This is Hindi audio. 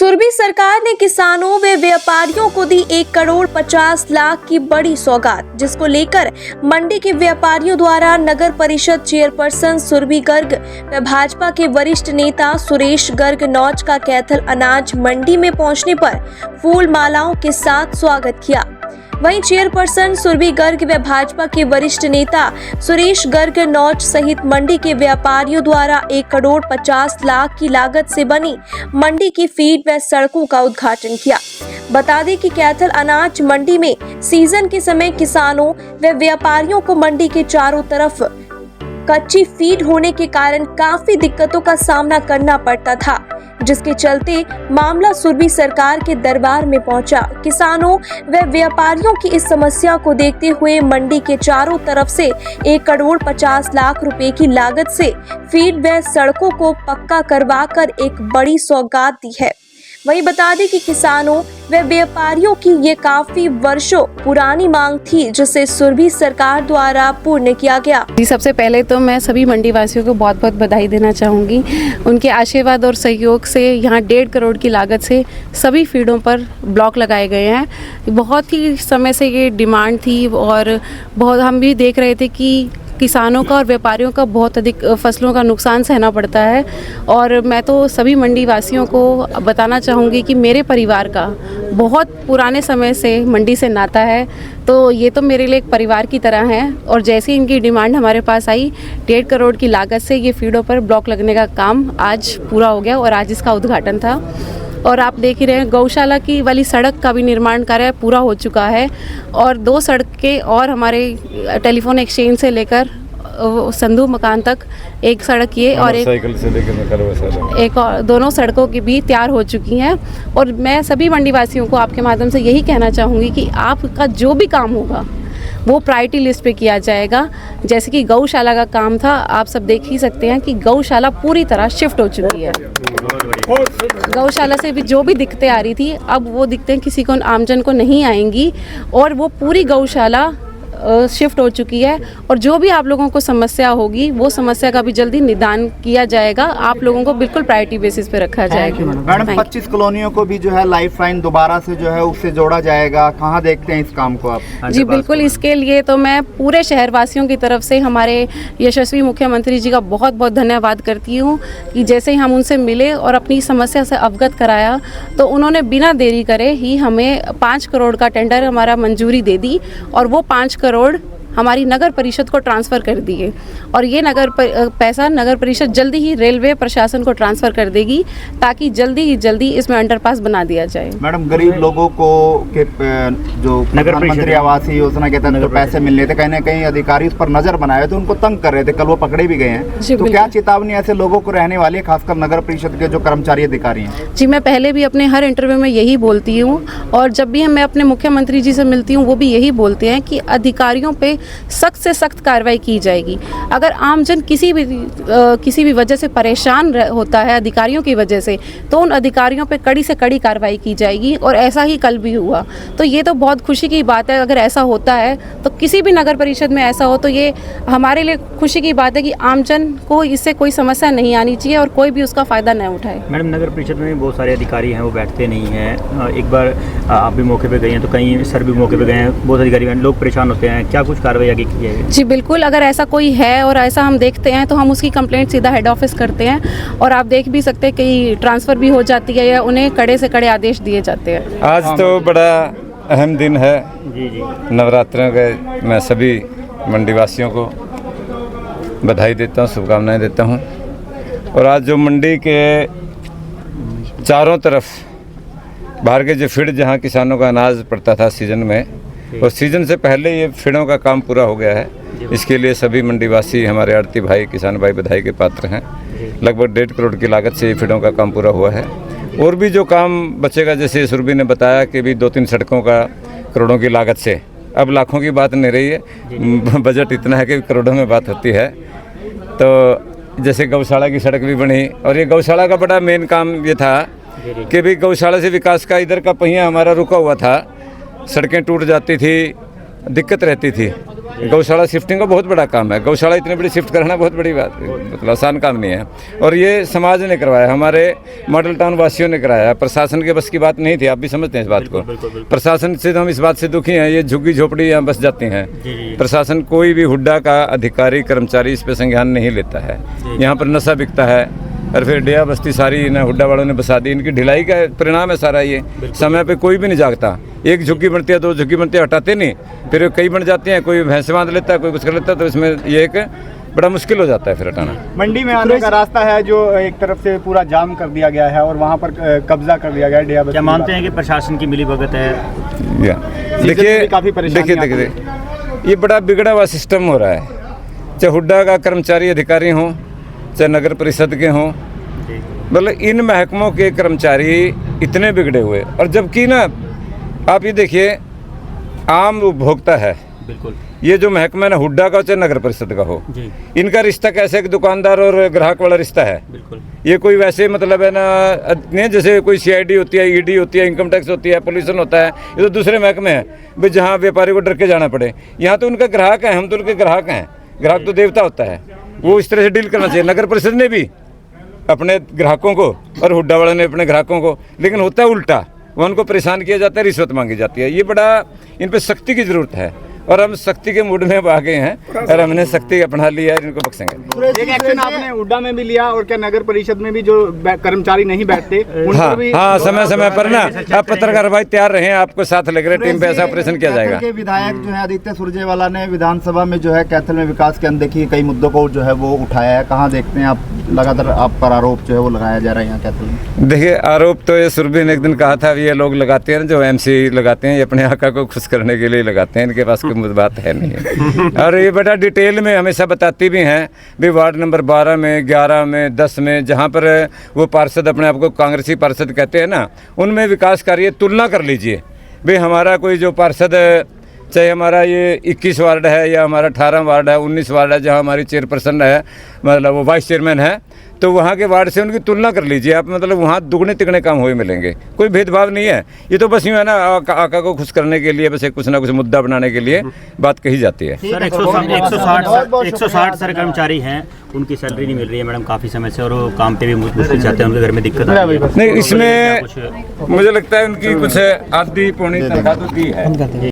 सुरभि सरकार ने किसानों व व्यापारियों को दी 1,50,00,000 की बड़ी सौगात, जिसको लेकर मंडी के व्यापारियों द्वारा नगर परिषद चेयरपर्सन सुरभि गर्ग व भाजपा के वरिष्ठ नेता सुरेश गर्ग नौज का कैथल अनाज मंडी में पहुंचने पर फूल मालाओं के साथ स्वागत किया। वहीं चेयरपर्सन सुरभि गर्ग व भाजपा के वरिष्ठ नेता सुरेश गर्ग नौज सहित मंडी के व्यापारियों द्वारा 1,50,00,000 की लागत से बनी मंडी की फीड व सड़कों का उद्घाटन किया। बता दें कि कैथल अनाज मंडी में सीजन के समय किसानों व व्यापारियों को मंडी के चारों तरफ कच्ची फीड होने के कारण काफी दिक्कतों का सामना करना पड़ता था, जिसके चलते मामला सुरभि सरकार के दरबार में पहुंचा। किसानों व व्यापारियों की इस समस्या को देखते हुए मंडी के चारों तरफ से 1,50,00,000 रुपए की लागत से फीड व सड़कों को पक्का करवाकर एक बड़ी सौगात दी है। वहीं बता दें कि किसानों व व्यापारियों की ये काफी वर्षों पुरानी मांग थी, जिसे सुरभि सरकार द्वारा पूर्ण किया गया। जी, सबसे पहले तो मैं सभी मंडी वासियों को बहुत बहुत बधाई देना चाहूँगी। उनके आशीर्वाद और सहयोग से यहाँ 1.5 करोड़ की लागत से सभी फीडों पर ब्लॉक लगाए गए हैं। बहुत ही समय से ये डिमांड थी और बहुत हम भी देख रहे थे कि किसानों का और व्यापारियों का बहुत अधिक फसलों का नुकसान सहना पड़ता है। और मैं तो सभी मंडी वासियों को बताना चाहूँगी कि मेरे परिवार का बहुत पुराने समय से मंडी से नाता है, तो ये तो मेरे लिए एक परिवार की तरह है। और जैसे इनकी डिमांड हमारे पास आई 1.5 करोड़ की लागत से ये फीडों पर ब्लॉक लगने का काम आज पूरा हो गया और आज इसका उद्घाटन था। और आप देख ही रहे हैं गौशाला की वाली सड़क का भी निर्माण कार्य पूरा हो चुका है और 2 सड़कें और हमारे टेलीफोन एक्सचेंज से लेकर संधू मकान तक एक सड़क ये और साइकिल से लेकर एक और दोनों सड़कों की भी तैयार हो चुकी हैं। और मैं सभी मंडी वासियों को आपके माध्यम से यही कहना चाहूँगी कि आपका जो भी काम होगा वो प्रायोरिटी लिस्ट पे किया जाएगा। जैसे कि गौशाला का काम था, आप सब देख ही सकते हैं कि गौशाला पूरी तरह शिफ्ट हो चुकी है। गौशाला से भी जो भी दिक्कतें आ रही थी, अब वो दिक्कतें किसी को आमजन को नहीं आएंगी और वो पूरी गौशाला शिफ्ट हो चुकी है। और जो भी आप लोगों को समस्या होगी वो समस्या का भी जल्दी निदान किया जाएगा। आप लोगों को बिल्कुल प्रायोरिटी बेसिस पे रखा जाएगा। मैडम 25 कॉलोनियों को भी जो है लाइफ लाइन दोबारा से जो है उससे जोड़ा जाएगा, कहाँ देखते हैं इस काम को आप? जी बिल्कुल, इसके लिए तो मैं पूरे शहरवासियों की तरफ से हमारे यशस्वी मुख्यमंत्री जी का बहुत बहुत धन्यवाद करती हूँ कि जैसे ही हम उनसे मिले और अपनी समस्या से अवगत कराया तो उन्होंने बिना देरी करे ही हमें 5 करोड़ का टेंडर हमारा मंजूरी दे दी और वो 5 करोड़ हमारी नगर परिषद को ट्रांसफ़र कर दिए। और ये पैसा नगर परिषद जल्दी ही रेलवे प्रशासन को ट्रांसफ़र कर देगी ताकि जल्दी ही जल्दी इसमें अंडरपास बना दिया जाए। मैडम गरीब लोगों को के जो प्रधानमंत्री आवास योजना के तहत जो पैसे मिलने थे, कहीं ना कहीं अधिकारी उस पर नजर बनाए थे, उनको तंग कर रहे थे, कल वो पकड़े भी गए हैं। तो क्या चेतावनी ऐसे लोगों को रहने वाली है, खासकर नगर परिषद के जो कर्मचारी अधिकारी हैं? जी, मैं पहले भी अपने हर इंटरव्यू में यही बोलती हूँ और जब भी मैं अपने मुख्यमंत्री जी से मिलती हूँ वो भी यही बोलते हैं कि अधिकारियों पे सख्त से सख्त कार्रवाई की जाएगी। अगर आमजन किसी भी वजह से परेशान होता है अधिकारियों की वजह से, तो उन अधिकारियों पे कड़ी से कड़ी कार्रवाई की जाएगी और ऐसा ही कल भी हुआ। तो ये तो बहुत खुशी की बात है। अगर ऐसा होता है तो किसी भी नगर परिषद में ऐसा हो तो ये हमारे लिए खुशी की बात है कि आमजन को इससे कोई समस्या नहीं आनी चाहिए और कोई भी उसका फ़ायदा न उठाए। मैडम नगर परिषद में बहुत सारे अधिकारी हैं, वो बैठते नहीं हैं। एक बार आप भी मौके पे गए हैं तो कहीं सर भी मौके पे गए हैं, बहुत अधिकारी हैं, लोग परेशान होते हैं। क्या कुछ कार्रवाई आगे की जाएगी? जी बिल्कुल, अगर ऐसा कोई है और ऐसा हम देखते हैं तो हम उसकी कंप्लेंट सीधा हेड ऑफिस करते हैं और आप देख भी सकते हैं कहीं ट्रांसफ़र भी हो जाती है या उन्हें कड़े से कड़े आदेश दिए जाते हैं। आज तो बड़ा अहम दिन है जी। नवरात्रों के मैं सभी मंडी वासियों को बधाई देता हूँ, शुभकामनाएं देता हूँ। और आज जो मंडी के चारों तरफ बाहर के जो फील्ड जहाँ किसानों का अनाज पड़ता था सीजन में, और सीजन से पहले ये फीडों का काम पूरा हो गया है। इसके लिए सभी मंडीवासी हमारे आड़ती भाई किसान भाई बधाई के पात्र हैं। लगभग 1.5 करोड़ की लागत से ये फीडों का काम पूरा हुआ है। और भी जो काम बचेगा, जैसे सुरभि ने बताया कि भी 2-3 सड़कों का करोड़ों की लागत से, अब लाखों की बात नहीं रही है, बजट इतना है कि करोड़ों में बात होती है। तो जैसे गौशाला की सड़क भी बनी और ये गौशाला का बड़ा मेन काम ये था कि भी गौशाला से विकास का इधर का पहिया हमारा रुका हुआ था, सड़कें टूट जाती थी, दिक्कत रहती थी। गौशाला शिफ्टिंग का बहुत बड़ा काम है। गौशाला इतनी बड़ी शिफ्ट कराना बहुत बड़ी बात, मतलब आसान काम नहीं है। और ये समाज ने करवाया, हमारे मॉडल टाउन वासियों ने कराया। प्रशासन के बस की बात नहीं थी, आप भी समझते हैं इस बात को। प्रशासन से तो हम इस बात से दुखी हैं, ये झुग्गी झोपड़ी यहाँ बस जाती हैं। प्रशासन कोई भी हुड्डा का अधिकारी कर्मचारी इस पर संज्ञान नहीं लेता है। यहाँ पर नशा बिकता है और फिर डेरा बस्ती सारी ना हुड्डा वालों ने बसा दी। इनकी ढिलाई का परिणाम है सारा ये। समय पे कोई भी नहीं जागता, एक झुग्गी बनती है, दो झुग्गी बनती है, हटाते नहीं, फिर कई बन जाती हैं, कोई भैंस बांध लेता है, कोई कुछ कर लेता है, तो इसमें ये एक बड़ा मुश्किल हो जाता है फिर हटाना। मंडी में आने का रास्ता है जो एक तरफ से पूरा जाम कर दिया गया है और वहाँ पर कब्जा कर दिया गया है डेरा बस्ती। क्या मानते हैं कि प्रशासन की मिलीभगत है? देखिए काफी परेशानी देखिए ये बड़ा बिगड़ा हुआ सिस्टम हो रहा है। चाहे हुड्डा का कर्मचारी अधिकारी हों, चाहे नगर परिषद के हों, मतलब इन महकमों के कर्मचारी इतने बिगड़े हुए। और जबकि ना आप ये देखिए आम उपभोक्ता है, बिल्कुल ये जो महकमा है ना, हुड्डा का हो चाहे नगर परिषद का हो, इनका रिश्ता कैसे एक दुकानदार और ग्राहक वाला रिश्ता है। बिल्कुल ये कोई वैसे मतलब है ना, नहीं जैसे कोई CID होती है, ED होती है, इनकम टैक्स होती है, पोल्यूशन होता है, ये तो दूसरे महकमे हैं भाई, जहाँ व्यापारी को डर के जाना पड़े। यहाँ तो उनका ग्राहक है, हम तो उनके ग्राहक हैं। ग्राहक तो देवता होता है, वो इस तरह से डील करना चाहिए। नगर परिषद ने भी अपने ग्राहकों को और हुड्डा वाले ने अपने ग्राहकों को, लेकिन होता है उल्टा, वो उनको परेशान किया जाता है, रिश्वत मांगी जाती है। ये बड़ा इन पे सख्ती की जरूरत है और हम सख्ती के मूड में अब आ गए हैं और हमने सख्ती अपना लिया है, इनको बख्शेंगे। एक एक्शन आपने हुड्डा में भी लिया और क्या नगर परिषद में भी जो कर्मचारी नहीं बैठते उन हाँ पर भी हाँ, समय समय पर ना आप पत्रकार भाई तैयार रहे, आपको साथ लग रहे टीम पे ऐसा ऑपरेशन किया जाएगा। के विधायक जो है आदित्य सुरजेवाला ने विधानसभा में जो है कैथल में विकास की अनदेखी कई मुद्दों को जो है वो उठाया है। कहाँ देखते हैं आप, लगातार आप पर आरोप जो है वो लगाया जा रहा है यहाँ कैथल में? देखिए आरोप तो ये सुरभि ने एक दिन कहा था, ये लोग लगाते हैं जो MC लगाते हैं, ये अपने आका को खुश करने के लिए लगाते हैं, इनके पास कोई बात है नहीं। और ये बड़ा डिटेल में हमेशा बताती भी हैं भी वार्ड नंबर 12 में, 11 में, 10 में, जहाँ पर वो पार्षद अपने आप को कांग्रेसी पार्षद कहते हैं ना, उनमें विकास कार्य तुलना कर लीजिए भाई। हमारा कोई जो पार्षद, चाहे हमारा ये 21 वार्ड है या हमारा 18 वार्ड है, 19 वार्ड है, जहाँ हमारी चेयरपर्सन है, मतलब वो वाइस चेयरमैन है, तो वहाँ के वार्ड से उनकी तुलना कर लीजिए आप, मतलब वहाँ दुगने तिगने काम हुए मिलेंगे। कोई भेदभाव नहीं है, ये तो बस यूँ है ना, आका को खुश करने के लिए बस एक कुछ ना कुछ मुद्दा बनाने के लिए बात कही जाती है। सर 160 सर कर्मचारी हैं, उनकी सैलरी नहीं मिल रही है मैडम काफ़ी समय से, और वो काम पे भी मुश्किल चाहते हैं, उनके घर में दिक्कत आ रही है। नहीं, इसमें मुझे लगता है उनकी कुछ आधी पौनी तनख्वाह तो दी है।